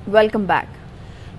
Welcome back.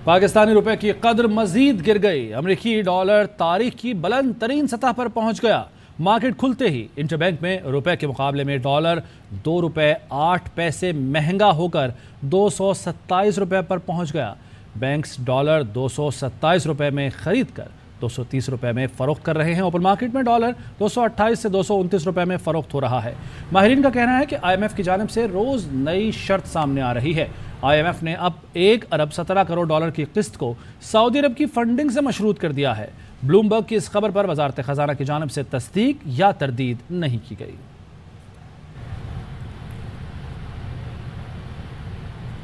Pakistani रुपए की कदर मजीद गिर गई। अमेरिकी डॉलर तारीख की बुलंद तरीन सतह पर पहुंच गया। मार्केट खुलते ही इंटरबैंक में रुपए के मुकाबले में डॉलर 2 रुपए 8 पैसे महंगा होकर 227 रुपए पर पहुंच गया। बैंक्स डॉलर 227 रुपए में खरीद कर 230 रुपए में फरोख्त कर रहे हैं। ओपन मार्केट में डॉलर 228 से 229 रुपए में फरोख्त हो रहा है। माहिरीन का कहना है कि IMF की जानिब से रोज नई शर्त सामने आ रही है। IMF ने अब 1 अरब 17 करोड़ डॉलर की किस्त को सऊदी अरब की फंडिंग से मशरूत कर दिया है। ब्लूमबर्ग की इस खबर पर वजारत खजाना की जानिब से तस्दीक या तरदीद नहीं की गई।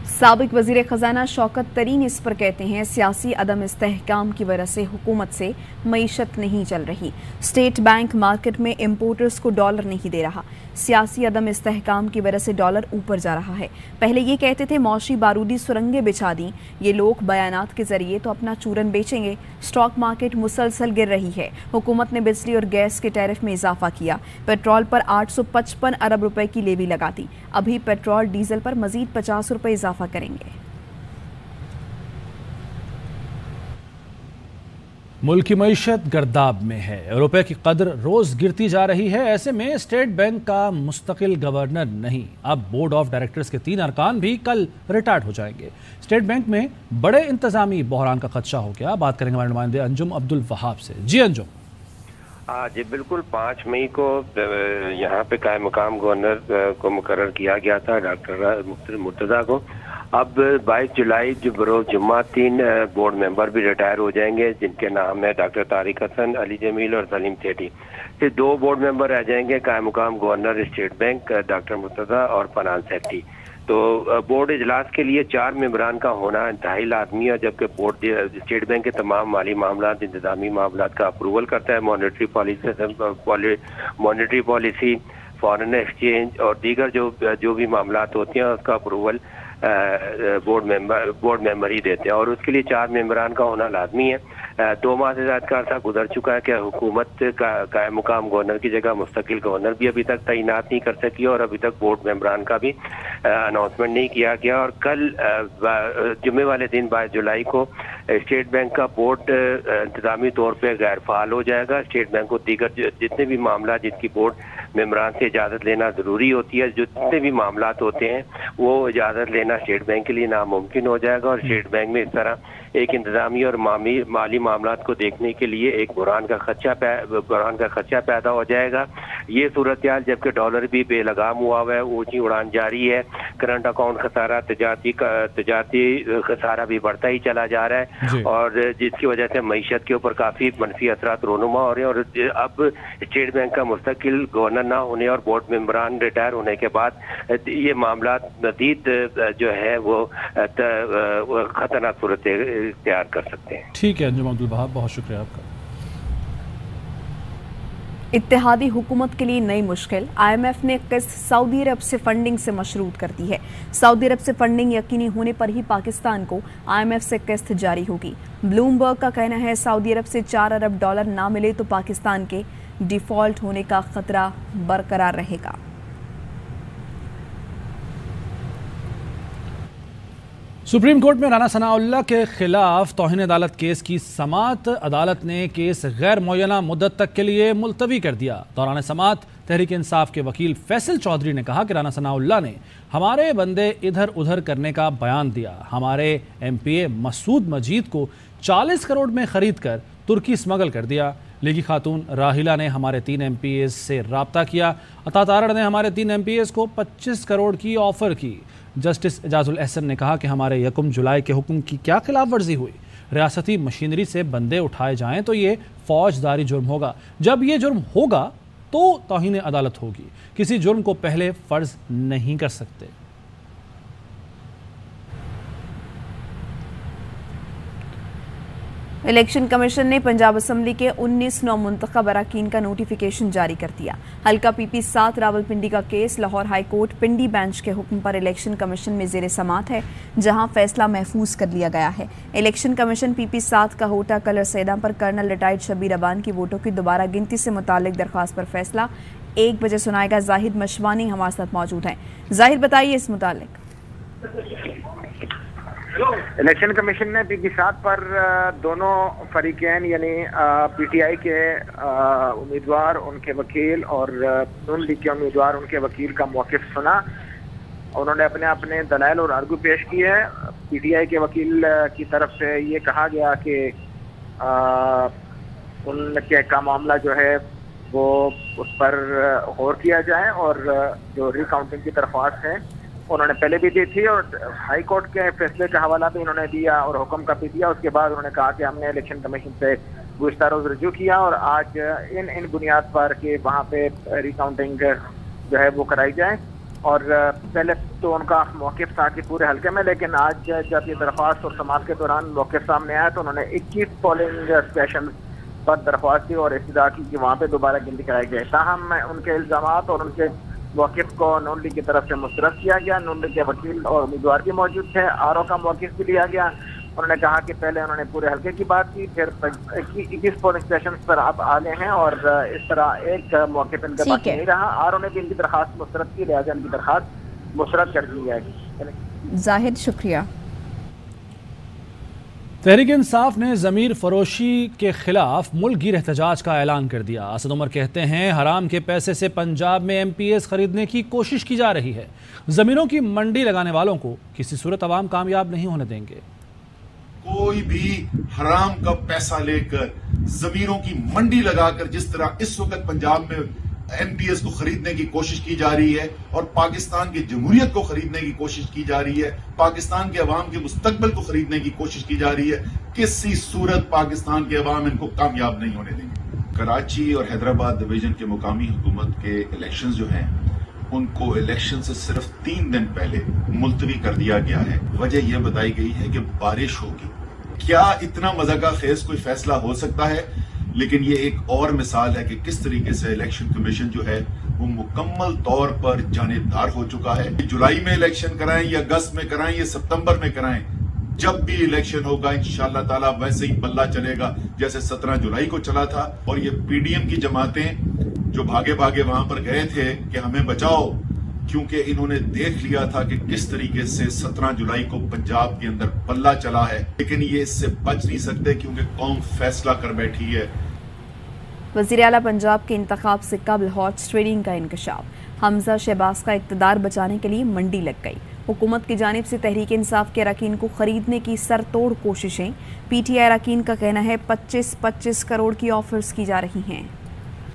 साबिक वजीर खजाना शौकत तरीन इस पर कहते हैं, सियासी अदम इस्तेहकाम की वजह से हुकूमत से मईशत नहीं चल रही। स्टेट बैंक मार्केट में इम्पोर्टर्स को डॉलर नहीं दे रहा। सियासी अदम इस्तेहकाम की वजह से डॉलर ऊपर जा रहा है। पहले ये कहते थे मौशी बारूदी सुरंगें बिछा दी, ये लोग बयानात के जरिए तो अपना चूरन बेचेंगे। स्टॉक मार्केट मुसलसल गिर रही है। हुकूमत ने बिजली और गैस के टैरिफ में इजाफा किया। पेट्रोल पर 855 अरब रुपए की लेवी लगा दी। अभी पेट्रोल डीजल पर मजीद 50 रुपए इजाफा करेंगे। मुल्क की मईशत गर्दाब में है। रुपए की कदर रोज गिरती जा रही है। ऐसे में स्टेट बैंक का मुस्तकिल गवर्नर नहीं, अब बोर्ड ऑफ डायरेक्टर्स के 3 अरकान भी कल रिटायर्ड हो जाएंगे। स्टेट बैंक में बड़े इंतजामी बहरान का खदशा हो गया। बात करेंगे हमारे नुमाइंदे अंजुम अब्दुल वहाब से। जी अंजुम। जी बिल्कुल, 5 मई को यहाँ पे कायम मुकाम गवर्नर को मुकर्रर किया गया था, डॉक्टर मुर्तजा को। अब 22 जुलाई बरोज़ जुम्मा 3 बोर्ड मेंबर भी रिटायर हो जाएंगे, जिनके नाम है डॉक्टर तारिक हसन, अली जमील और सलीम सेठी। फिर 2 बोर्ड मेंबर रह जाएंगे, कायम मुकाम governor state bank doctor Murtaza और फाइनेंस सेक्रेटरी। तो बोर्ड इजलास के लिए 4 मेंबरान का होना इंतहाई लाजमी है, जबकि बोर्ड स्टेट बैंक के तमाम माली मामला, इंतजामी मामला का अप्रूवल करता है। मॉनेटरी पॉलिसी, फॉरेन एक्सचेंज और दीगर जो भी मामला होते हैं उसका अप्रूवल बोर्ड मेंबर ही देते हैं, और उसके लिए 4 मेंबरान का होना लाजमी है। 2 माह से ज़्यादा का अर्सा गुजर चुका है कि हुकूमत का कायम मुकाम गवर्नर की जगह मुस्तकिल गवर्नर भी अभी तक तैनात नहीं कर सकी, और अभी तक बोर्ड मेंबरान का भी अनाउंसमेंट नहीं किया गया। और कल जुम्मे वाले दिन 22 जुलाई को स्टेट बैंक का बोर्ड इंतजामी तौर पर गैर फाल हो जाएगा। स्टेट बैंक को दीगर जितने भी मामला जिनकी बोर्ड मेंबरान से इजाज़त लेना ज़रूरी होती है, जो जितने भी मामला होते हैं वो इजाज़त लेना स्टेट बैंक के लिए नामुमकिन हो जाएगा। और स्टेट बैंक में इस तरह एक इंतजामी और माली मामलात को देखने के लिए एक बुरहान का खदशा पैदा हो जाएगा। ये सूरत हाल जबकि डॉलर भी बेलगाम हुआ है, ऊंची उड़ान जारी है। करंट अकाउंट खसारा, तजारती खसारा भी बढ़ता ही चला जा रहा है, और जिसकी वजह से मईशत के ऊपर काफ़ी मनफी असरात रोनुमा हो रहे हैं। और अब स्टेट बैंक का मुस्तकिल गवर्नर ना होने और बोर्ड मेंबरान रिटायर होने के बाद ये मामला मजीद जो है वो खतरनाक सूरत तैयार कर सकते हैं। ठीक है अंजुम अब्दुल वहाब, बहुत शुक्रिया आपका। इत्तेहादी हुकूमत के लिए नई मुश्किल। IMF ने किस्त सऊदी अरब से फंडिंग से मशरूत कर दी है। सऊदी अरब से फंडिंग यकीनी होने पर ही पाकिस्तान को IMF से किस्त जारी होगी। ब्लूमबर्ग का कहना है सऊदी अरब से 4 अरब डॉलर ना मिले तो पाकिस्तान के डिफॉल्ट होने का खतरा बरकरार रहेगा। सुप्रीम कोर्ट में राना सनाउल्लाह के खिलाफ तौहीन अदालत केस की समाअत अदालत ने केस गैर मुअय्यना मुद्दत तक के लिए मुलतवी कर दिया। दौरान समाअत तहरीक इंसाफ के वकील फैसल चौधरी ने कहा कि राना सनाउल्लाह ने हमारे बंदे इधर उधर करने का बयान दिया। हमारे MPA मसूद मजीद को 40 करोड़ में खरीद कर तुर्की स्मगल कर दिया। लीगी खातून राहिला ने हमारे 3 MPAs से रब्ता किया। अता तारड़ ने हमारे 3 MPAs को 25 करोड़ की ऑफर की। जस्टिस एजाजुल एहसन ने कहा कि हमारे 1 जुलाई के हुक्म की क्या खिलाफ वर्जी हुई। रियासती मशीनरी से बंदे उठाए जाएं तो ये फौजदारी जुर्म होगा। जब ये जुर्म होगा तो तौहीन अदालत होगी। किसी जुर्म को पहले फर्ज नहीं कर सकते। इलेक्शन कमीशन ने पंजाब असम्बली के 19 नौमुंतखब अरकान का नोटिफिकेशन जारी कर दिया। हल्का PP 7 रावलपिंडी का केस लाहौर हाई कोर्ट पिंडी बेंच के हुक्म पर इलेक्शन कमीशन में जेर समात है, जहां फैसला महफूज कर लिया गया है। इलेक्शन कमीशन PP 7 का होटा कलर सैदा पर कर्नल रिटायर्ड शबीर अबान की वोटों की दोबारा गिनती से मुतालिक दरख्वास्त पर फैसला 1 बजे सुनाएगा। जाहिद मशवानी हमारे साथ मौजूद हैं। जाहिद, बताइए इस मुतालिक। इलेक्शन कमीशन ने PP7 पर दोनों फरीकैन यानी PTI के उम्मीदवार, उनके वकील और नून लीग के उम्मीदवार, उनके वकील का मौक़िफ़ सुना। उन्होंने अपने अपने दलाइल और आर्गू पेश किए। PTI के वकील की तरफ से ये कहा गया कि उनके का मामला जो है वो उस पर गौर किया जाए और जो रिकाउंटिंग की दरख्वास्त है उन्होंने पहले भी दी थी और हाई कोर्ट के फैसले का हवाला भी उन्होंने दिया और हुक्म का भी दिया। उसके बाद उन्होंने कहा कि हमने इलेक्शन कमीशन से गुज़िश्ता रोज़ रजू किया और आज इन बुनियाद पर कि वहाँ पे रिकाउंटिंग जो है वो कराई जाए। और पहले तो उनका मौक़िफ़ था कि पूरे हल्के में, लेकिन आज जब ये दरख्वास्त और समाअत के दौरान मौक़िफ़ सामने आया तो उन्होंने 21 पोलिंग स्टेशन पर दरख्वास्त दी और इस्तदा की कि वहाँ पे दोबारा गिनती कराई जाए। ताहम उनके इल्ज़ामात और उनके मौक़िफ़ को नून लीग की तरफ से मुस्तरद किया गया। नून लीग के वकील और उम्मीदवार भी मौजूद थे। RO का मौक़िफ़ भी लिया गया। उन्होंने कहा कि पहले उन्होंने पूरे हल्के की बात की, फिर 21 पोलिंग स्टेशन पर आप आ गए हैं और इस तरह एक मौक़िफ़ इनके पास नहीं रहा। RO ने भी इनकी दरख्वास्त मुस्तरद की, लिहाजा इनकी दरख्वास्त मुस्तरद कर दी जाएगी। जाहिद, शुक्रिया। तहरीक इंसाफ ने ज़मीर फरोशी के खिलाफ मुल्क गिर एहतजाज का ऐलान कर दिया। असद उमर कहते हैं हराम के पैसे से पंजाब में MPs खरीदने की कोशिश की जा रही है। ज़मीनों की मंडी लगाने वालों को किसी सूरत अवाम कामयाब नहीं होने देंगे। कोई भी हराम का पैसा लेकर जमीरों की मंडी लगाकर जिस तरह इस वक्त पंजाब में MPs को खरीदने की कोशिश की जा रही है और पाकिस्तान की जमहूरियत को खरीदने की कोशिश की जा रही है, पाकिस्तान के अवाम के मुस्तकबिल को खरीदने की कोशिश की जा रही है, किसी सूरत पाकिस्तान के अवाम इनको कामयाब नहीं होने देंगे। कराची और हैदराबाद डिवीजन के मुकामी हुकूमत के इलेक्शन जो हैं उनको इलेक्शन से सिर्फ 3 दिन पहले मुलतवी कर दिया गया है। वजह यह बताई गई है कि बारिश होगी। क्या इतना मज़ा का खेज कोई फैसला हो सकता है? लेकिन ये एक और मिसाल है कि किस तरीके से इलेक्शन कमीशन जो है वो मुकम्मल तौर पर जानेबदार हो चुका है। जुलाई में इलेक्शन कराएं या अगस्त में कराएं या सितंबर में कराएं, जब भी इलेक्शन होगा इंशाअल्लाह ताला वैसे ही बल्ला चलेगा जैसे 17 जुलाई को चला था। और ये PDM की जमातें जो भागे भागे वहां पर गए थे कि हमें बचाओ, क्योंकि इन्होंने देख लिया था कि किस तरीके से 17 जुलाई को पंजाब के अंदर बल्ला चला है, लेकिन ये इससे बच नहीं सकते क्योंकि कौम फैसला कर बैठी है। वज़ीर आला पंजाब के इंतखाब से कबल हॉर्स ट्रेडिंग का इंकशाफ। हमजा शहबाज का इक़्तिदार बचाने के लिए मंडी लग गई। हुकूमत की जानिब से तहरीक इंसाफ के अरकान को खरीदने की सरतोड़ कोशिशें। PTI अरकान का कहना है 25-25 करोड़ की ऑफर्स की जा रही हैं।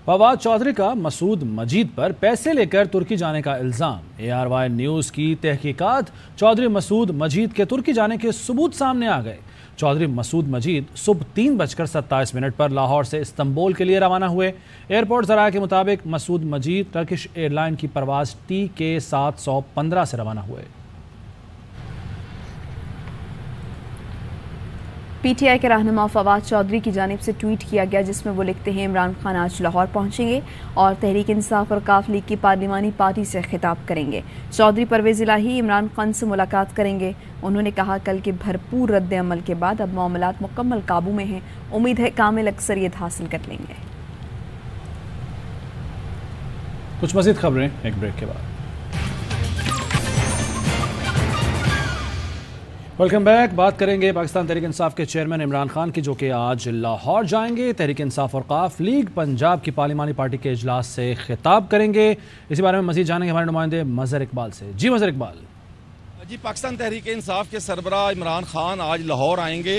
फवाद चौधरी का मसूद मजीद पर पैसे लेकर तुर्की जाने का इल्ज़ाम। ARY न्यूज़ की तहकीकात। चौधरी मसूद मजीद के तुर्की जाने के सबूत सामने आ गए। चौधरी मसूद मजीद सुबह 3:27 पर लाहौर से इस्तंबुल के लिए रवाना हुए। एयरपोर्ट ज़राए के मुताबिक मसूद मजीद टर्किश एयरलाइन की परवाज़ TK 715 से रवाना हुए। PTI के रहनुमा फवाद चौधरी की जानिब से ट्वीट किया गया जिसमें वो लिखते हैं इमरान खान आज लाहौर पहुंचेंगे और तहरीक इंसाफ और काफ लीग की पार्लिमानी पार्टी से खिताब करेंगे। चौधरी परवेज़ इलाही इमरान खान से मुलाकात करेंगे। उन्होंने कहा कल के भरपूर रद्द अमल के बाद अब मामलात मुकम्मल काबू में हैं। उम्मीद है कामिल अक्सरियत हासिल कर लेंगे। कुछ मज़ीद खबरें एक ब्रेक के बाद। Welcome back. बात करेंगे पाकिस्तान तहरीक इंसाफ के चेयरमैन इमरान खान की, जो कि आज लाहौर जाएंगे। तहरीक इंसाफ और काफ लीग पंजाब की पार्लिमानी पार्टी के इजलास से खिताब करेंगे। इसी बारे में मज़ीद जानेंगे हमारे नुमाइंदे मज़हर इकबाल से। जी मज़हर इकबाल। जी, पाकिस्तान तहरीक इंसाफ के सरबराह इमरान खान आज लाहौर आएंगे।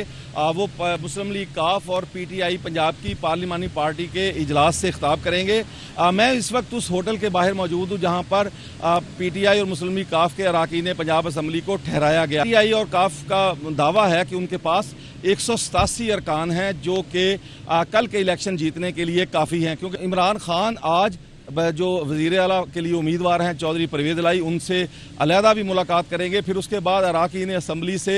वो मुस्लिम लीग काफ और PTI पंजाब की पार्लिमानी पार्टी के इजलास से खिताब करेंगे। मैं इस वक्त उस होटल के बाहर मौजूद हूँ जहाँ पर PTI और मुस्लिम लीग काफ के अरकान पंजाब असम्बली को ठहराया गया। PTI और काफ का दावा है कि उनके पास 187 अरकान हैं जो कि कल के इलेक्शन जीतने के लिए काफ़ी हैं, क्योंकि इमरान खान आज जो वज़ीर आला के लिए उम्मीदवार हैं चौधरी परवेज़ इलाही उनसे अलहदा भी मुलाकात करेंगे। फिर उसके बाद अरकान असम्बली से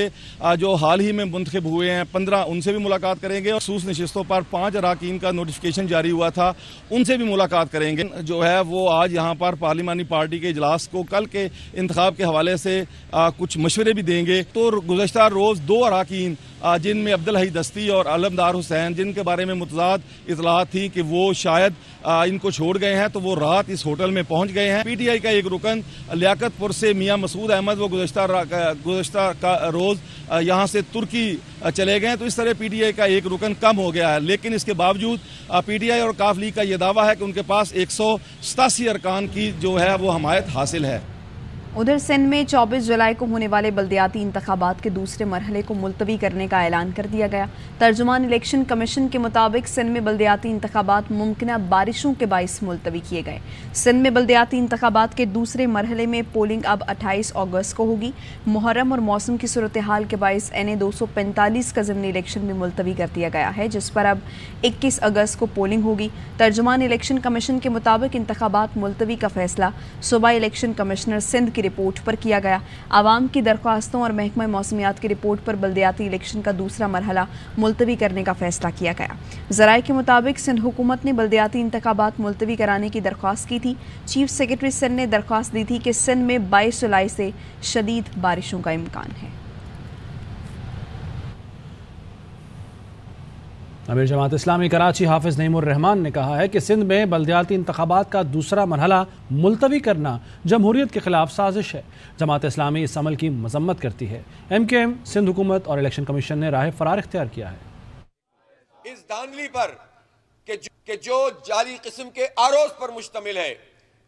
जो हाल ही में मुंतखब हुए हैं 15 उनसे भी मुलाकात करेंगे और खसूस नशिस्तों पर 5 अरकान का नोटिफिकेशन जारी हुआ था उनसे भी मुलाकात करेंगे। जो है वो आज यहाँ पर पार्लिमानी पार्टी के इजलास को कल के इंतखाब के हवाले से कुछ मशवरे भी देंगे। तो गुज़श्ता रोज़ 2 अरकान जिनमें अब्दुल हई दस्ती और अलमदार हुसैन, जिनके बारे में मुतज़ाद इतलात थी कि वो शायद इनको छोड़ गए हैं, तो वो रात इस होटल में पहुंच गए हैं। PTI का एक रुकन लियाकतपुर से मियां मसूद अहमद वो गुज़श्ता रोज़ यहाँ से तुर्की चले गए हैं। तो इस तरह PTI का एक रुकन कम हो गया है, लेकिन इसके बावजूद PTI और काफ लीग का ये दावा है कि उनके पास 187 अरकान की जो है वो हमायत हासिल है। उधर सिंध में 24 जुलाई को होने वाले बल्दियाती इंतखाबात के दूसरे मरहले को मुलतवी करने का ऐलान कर दिया गया। तर्जुमान इलेक्शन कमीशन के मुताबिक सिंध में बल्दियाती इंतखाबात मुमकिना बारिशों के बाइस मुलतवी किए गए। सिंध में बल्दियाती इंतखाबात के दूसरे मरहले में पोलिंग अब 28 अगस्त को होगी। मुहर्रम और मौसम की सूरत हाल के बाइस NA 245 का ज़िमनी इलेक्शन में मुलतवी कर दिया गया है, जिस पर अब 21 अगस्त को पोलिंग होगी। तर्जुमान इलेक्शन कमीशन के मुताबिक इंतखाबात मुलतवी का फैसला सूबाई इलेक्शन कमिश्नर सिंध की रिपोर्ट पर किया गया। आवाम की दरख्वास्तों और महकमा मौसमियात की रिपोर्ट पर बल्दियाती इलेक्शन का दूसरा मरहला मुलतवी करने का फैसला किया गया। ज़राए के मुताबिक सिंध हुकूमत ने बल्दियाती इंतखाबात मुलतवी कराने की दरख्वास्त की थी। चीफ सेक्रेटरी सिंध ने दरख्वास्त दी थी कि सिंध में 22 जुलाई से शदीद बारिशों का इम्कान है। अमीर जमात इस्लामी कराची हाफिज नईमुर रहमान ने कहा है कि सिंध में बल्दियाती इंतखाबात का दूसरा मरहला मुलतवी करना जमहूरियत के खिलाफ साजिश है। जमात इस्लामी इस अमल की मजम्मत करती है। MKM, सिंध हुकूमत और इलेक्शन कमीशन ने राह फरार इख्तियार किया है। इस धांधली पर कि जो जाली किस्म के आरोज पर मुश्तमिल है,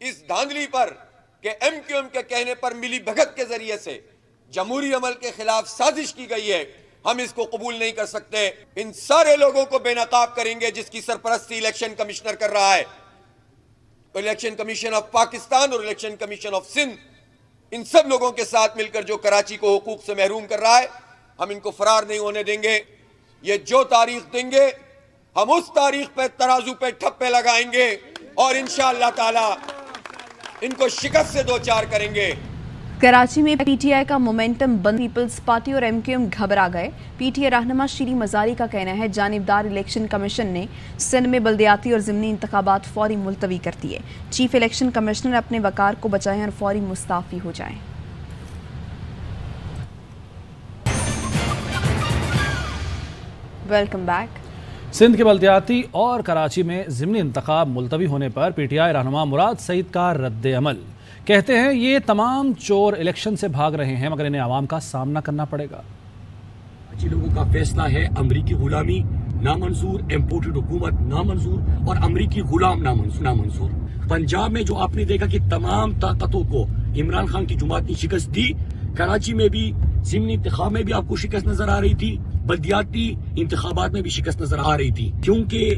इस धांधली पर कि MKM के कहने पर मिली भगत के जरिए से जमहूरी अमल के खिलाफ साजिश की गई है, हम इसको कबूल नहीं कर सकते। इन सारे लोगों को बेनकाब करेंगे जिसकी सरपरस्ती इलेक्शन कमिश्नर कर रहा है। तो इलेक्शन कमीशन ऑफ पाकिस्तान और इलेक्शन कमीशन ऑफ सिंध, इन सब लोगों के साथ मिलकर जो कराची को हुकूक से महरूम कर रहा है, हम इनको फरार नहीं होने देंगे। ये जो तारीख देंगे हम उस तारीख पे तराजू पे ठप्पे लगाएंगे और इंशाअल्लाह ताला इनको शिकस्त से दो चार करेंगे। कराची में PTI का मोमेंटम बंद। पीपल्स पार्टी और MKM घबरा गए। PTI रहनुमा शीरी मजारी का कहना है जानिबदार इलेक्शन कमीशन ने सिंध में बल्दियाती और ज़िमनी इंतखाबात फौरी मुलतवी कर दिए। चीफ इलेक्शन कमिश्नर अपने वकार को बचाएं और फौरी मुस्ताफी हो जाएं। Welcome back. सिंध के बल्दियाती और कराची में ज़िमनी इंतखाब मुलतवी होने पर PTI रहनुमा मुराद सईद का रद्द अमल। कहते हैं ये तमाम चोर इलेक्शन से भाग रहे हैं, मगर इन्हें आवाम का सामना करना पड़ेगा। लोगों का फैसला है, अमरीकी गुलामी नामंजूर, इम्पोर्टेड हुकूमत नामंजूर और अमरीकी गुलाम नामंजूर। पंजाब में जो आपने देखा कि तमाम ताकतों को इमरान खान की जुमात ने शिकस्त दी, कराची में भी ज़िमनी इंतखाब में भी आपको शिकस्त नजर आ रही थी, बल्दियाती इंतखाबात में भी शिकस्त नजर आ रही थी, क्योंकि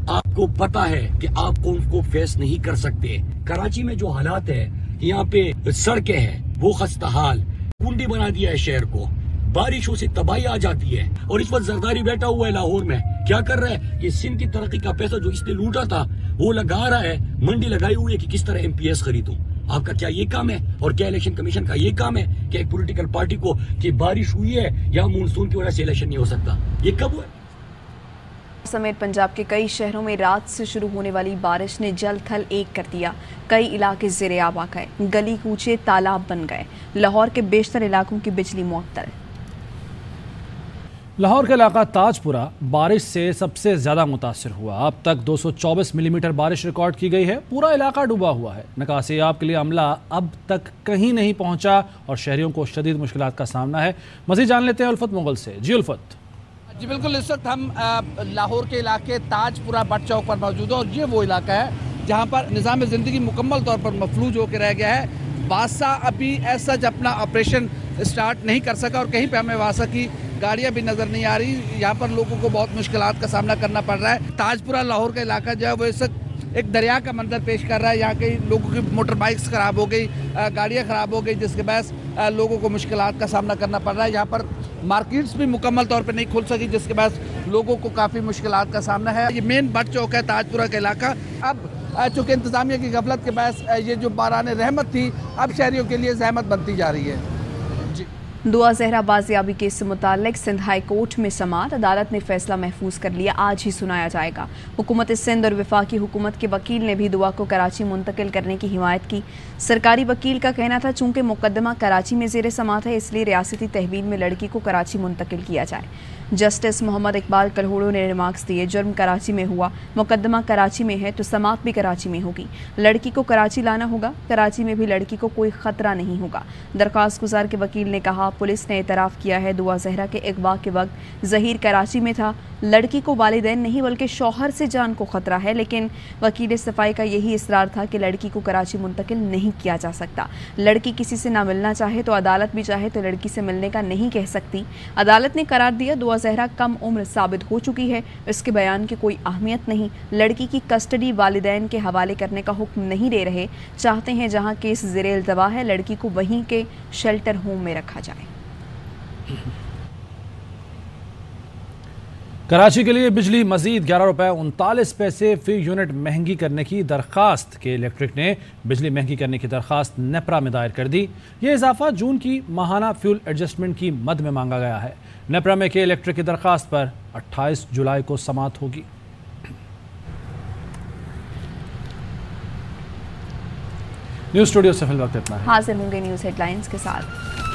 आपको पता है कि आप कौन को फेस नहीं कर सकते। कराची में जो हालात है, यहाँ पे सड़कें हैं वो खस्ता हाल, कुंडी बना दिया है शहर को, बारिशों से तबाही आ जाती है। और इस वक्त जरदारी बैठा हुआ है लाहौर में, क्या कर रहा है? ये सिंध की तरक्की का पैसा जो इसने लूटा था वो लगा रहा है, मंडी लगाई हुई है कि किस तरह MPS खरीदूं। आपका क्या ये काम है? और क्या इलेक्शन कमीशन का ये काम है कि एक पॉलिटिकल पार्टी को कि बारिश हुई है या मानसून की वजह से इलेक्शन नहीं हो सकता? ये कब हुआ? समेत पंजाब के कई शहरों में रात से शुरू होने वाली बारिश ने जल थल एक कर दिया। कई इलाके ज़ेरे आब आ गए, गली कूचे तालाब बन गए। लाहौर के बेशतर इलाकों की बिजली मुअत्तल। लाहौर का इलाका ताजपुरा बारिश से सबसे ज्यादा मुतासिर हुआ। अब तक 224 मिलीमीटर बारिश रिकॉर्ड की गई है। पूरा इलाका डूबा हुआ है। निकासी आब के लिए अमला अब तक कहीं नहीं पहुंचा और शहरियों को शदीद मुश्किलात का सामना है। मज़ीद जान लेते हैं उल्फत मुगल से। जी उल्फत। जी बिल्कुल, इस वक्त हम लाहौर के इलाके ताजपुरा बट चौक पर मौजूद हैं और ये वो इलाका है जहाँ पर निज़ाम ज़िंदगी मुकम्मल तौर पर मफलूज होकर रह गया है। बादशाह अभी ऐसा अपना ऑपरेशन स्टार्ट नहीं कर सका और कहीं पे हमें बादशाह की गाड़ियाँ भी नज़र नहीं आ रही। यहाँ पर लोगों को बहुत मुश्किलात का सामना करना पड़ रहा है। ताजपुरा लाहौर का इलाका जो है वो इस वक्त एक दरिया का मंजर पेश कर रहा है। यहाँ के लोगों की मोटर बाइक्स ख़राब हो गई, गाड़ियाँ ख़राब हो गई, जिसके बहस लोगों को मुश्किलात का सामना करना पड़ रहा है। यहाँ पर मार्केट्स भी मुकम्मल तौर पर नहीं खुल सकी, जिसके बाद लोगों को काफ़ी मुश्किलात का सामना है। ये मेन बट चौक है ताजपुरा का इलाका। अब चूँकि इंतज़ामिया की गफलत के बहस ये जो बारान रहमत थी अब शहरियों के लिए जहमत बनती जा रही है। जी दुआ जहरा बाजियाबी केस से मुताल्लिक सिंध हाई कोर्ट में समाअत, अदालत ने फैसला महफूज कर लिया, आज ही सुनाया जाएगा। हुकूमत सिंध और वफाकी हुकूमत के वकील ने भी दुआ को कराची मुंतकिल करने की हिमायत की। सरकारी वकील का कहना था चूंकि मुकदमा कराची में ज़ेर समाअत है इसलिए रियासती तहवील में लड़की को कराची मुंतकिल किया जाए। जस्टिस मोहम्मद इकबाल कलहोड़ो ने रिमार्क्स दिए, जुर्म कराची में हुआ, मुकदमा कराची में है तो समाअत भी कराची में होगी। लड़की को कराची लाना होगा, कराची में भी लड़की को कोई खतरा नहीं होगा। दरख्वास्त गुजार के वकील ने कहा, पुलिस ने एतराफ़ किया है दुआ जहरा के अगवा के वक्त ज़हीर कराची में था। लड़की को वालिदैन नहीं बल्कि शौहर से जान को खतरा है, लेकिन वकील सफ़ाई का यही इसरार था कि लड़की को कराची मुंतकिल नहीं किया जा सकता। लड़की किसी से ना मिलना चाहे तो अदालत भी चाहे तो लड़की से मिलने का नहीं कह सकती। अदालत ने करार दिया दुआ जहरा कम उम्र साबित हो चुकी है, इसके बयान की कोई अहमियत नहीं। लड़की की कस्टडी वालिदैन के हवाले करने का हुक्म नहीं दे रहे, चाहते हैं जहां केस ज़ेरे इल्तवा है लड़की को वहीं के शेल्टर होम में रखा जाए। कराची के लिए बिजली मजीद 11 रुपये 39 पैसे फी यूनिट महंगी करने की दरखास्त के इलेक्ट्रिक ने बिजली महंगी करने की दरखास्त नेपरा में दायर कर दी। यह इजाफा जून की माहाना फ्यूल एडजस्टमेंट की मद में मांगा गया है। नेपरा में के इलेक्ट्रिक की दरखास्त पर 28 जुलाई को समाअत होगी। न्यूज़ स्टूडियो से फिलहाल वक्त इतना है। हाजिर होंगे न्यूज़ हेडलाइंस के साथ।